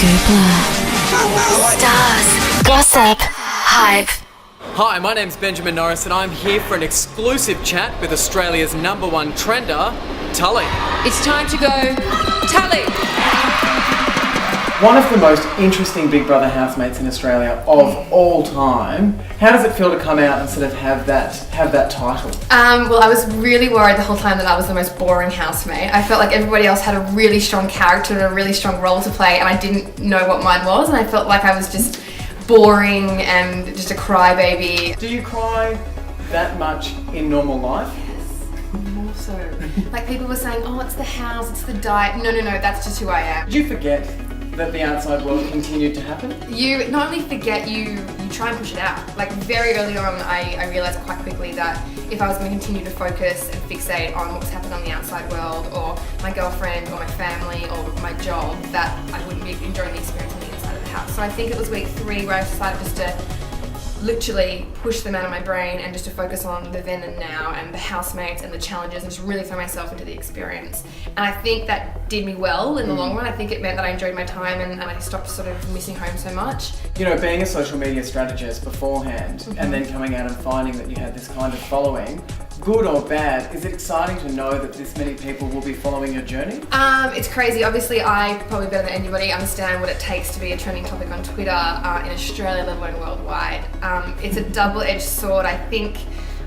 Stars, gossip, hype. Hi, my name's Benjamin Norris and I'm here for an exclusive chat with Australia's #1 trender, Tully. It's time to go Tully! One of the most interesting Big Brother housemates in Australia of all time. How does it feel to come out and sort of have that title? Well, I was really worried the whole time that I was the most boring housemate. I felt like everybody else had a really strong character and a really strong role to play, and I didn't know what mine was, and I felt like I was just boring and just a crybaby. Do you cry that much in normal life? Yes, more so. Like people were saying, oh, it's the house, it's the diet. No, that's just who I am. Did you forget that the outside world continued to happen? You not only forget, you try and push it out. Like very early on, I realised quite quickly that if I was going to continue to focus and fixate on what was happening on the outside world, or my girlfriend, or my family, or my job, that I wouldn't be enjoying the experience on the inside of the house. So I think it was week 3 where I decided just to literally push them out of my brain and just to focus on the then and now and the housemates and the challenges and just really throw myself into the experience. And I think that did me well in the long run. I think it meant that I enjoyed my time and I stopped sort of missing home so much. You know, being a social media strategist beforehand and then coming out and finding that you had this kind of following, good or bad, is it exciting to know that this many people will be following your journey? It's crazy. Obviously, I probably better than anybody understand what it takes to be a trending topic on Twitter in Australia, let alone worldwide. It's a double-edged sword. I think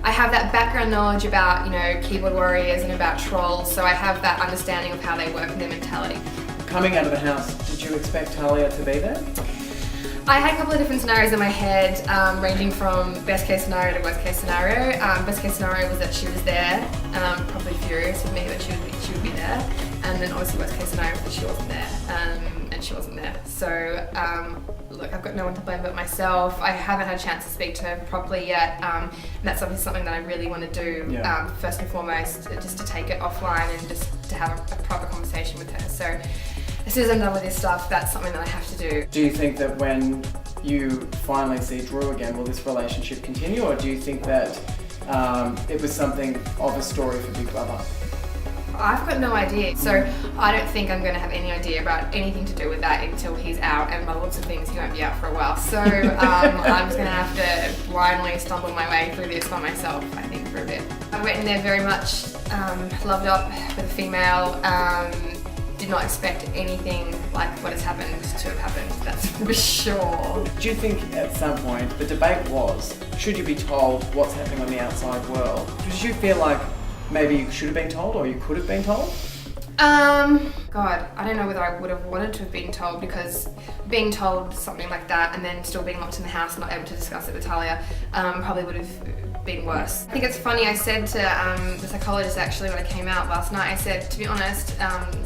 I have that background knowledge about, keyboard warriors and about trolls, so I have that understanding of how they work and their mentality. Coming out of the house, did you expect Talia to be there? I had a couple of different scenarios in my head, ranging from best case scenario to worst case scenario. Best case scenario was that she was there, probably furious with me that she would be there, and then obviously worst case scenario was that she wasn't there, and she wasn't there. So look, I've got no one to blame but myself. I haven't had a chance to speak to her properly yet, and that's obviously something that I really want to do. First and foremost, just to take it offline and just to have a proper conversation with her. So as soon as I'm done with this stuff, that's something that I have to do. Do you think that when you finally see Drew again, will this relationship continue, or do you think that it was something of a story for Big Brother? I've got no idea, so I don't think I'm going to have any idea about anything to do with that until he's out, and by the looks of things he won't be out for a while, so I'm just going to have to blindly stumble my way through this by myself, I think, for a bit. I went in there very much loved up with a female, did not expect anything like what has happened to have happened, that's for sure. Do you think at some point, the debate was, should you be told what's happening on the outside world? Did you feel like maybe you should have been told, or you could have been told? God, I don't know whether I would have wanted to have been told, because being told something like that and then still being locked in the house, not able to discuss it with Talia, probably would have been worse. I think it's funny, I said to the psychologist actually when I came out last night, I said, to be honest,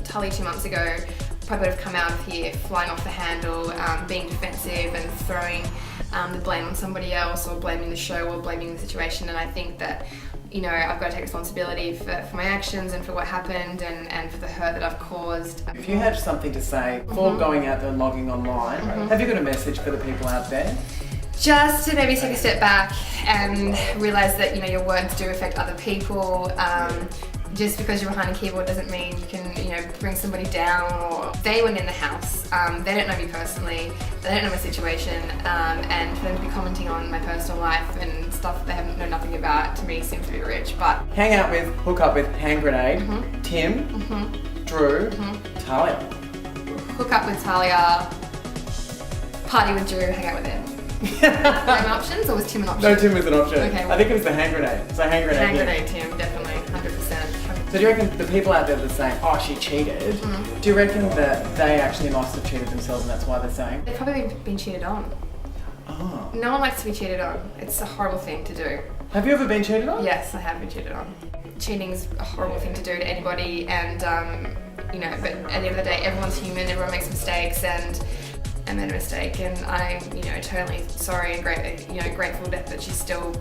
Tully 2 months ago probably would have come out of here flying off the handle, being defensive and throwing the blame on somebody else, or blaming the show, or blaming the situation, and I think that I've got to take responsibility for my actions and for what happened and for the hurt that I've caused. If you had something to say before going out there and logging online, have you got a message for the people out there? Just to maybe take a step back and realise that your words do affect other people. Just because you're behind a keyboard doesn't mean you can, bring somebody down. Or they weren't in the house. They don't know me personally. They don't know my situation. And for them to be commenting on my personal life and stuff they know nothing about, to me seems to be rich. But hang out with, hook up with Hand Grenade, Tim, Drew, Talia. Hook up with Talia. Party with Drew. Hang out with him. Were options, or was Tim an option? No, Tim was an option. Okay, well, I think it was the Hand Grenade. So Hand Grenade. Hand Grenade, Tim, definitely, 100%. So do you reckon the people out there that are saying, oh, she cheated, do you reckon that they actually must have cheated themselves and that's why they're saying? They've probably been cheated on. Oh. No one likes to be cheated on. It's a horrible thing to do. Have you ever been cheated on? Yes, I have been cheated on. Cheating's a horrible thing to do to anybody, and but at the end of the day, everyone's human, everyone makes mistakes, and I made a mistake, and I'm, eternally sorry and grateful that she's still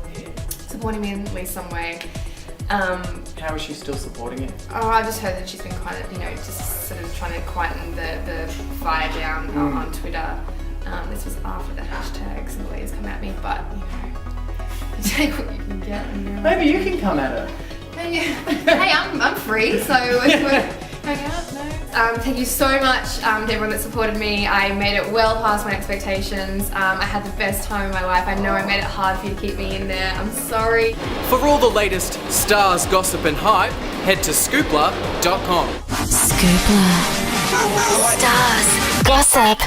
supporting me in at least some way. How is she still supporting you? Oh, I just heard that she's been kind of, just sort of trying to quieten the fire down on Twitter. This was after the hashtags and the leaders come at me, but you take what you can get. Maybe you can come at her. Hey, I'm free, so hang out? No? Thank you so much to everyone that supported me. I made it well past my expectations. I had the best time of my life. I know I made it hard for you to keep me in there. I'm sorry. For all the latest stars, gossip and hype, head to scoopla.com. Scoopla. Stars, gossip,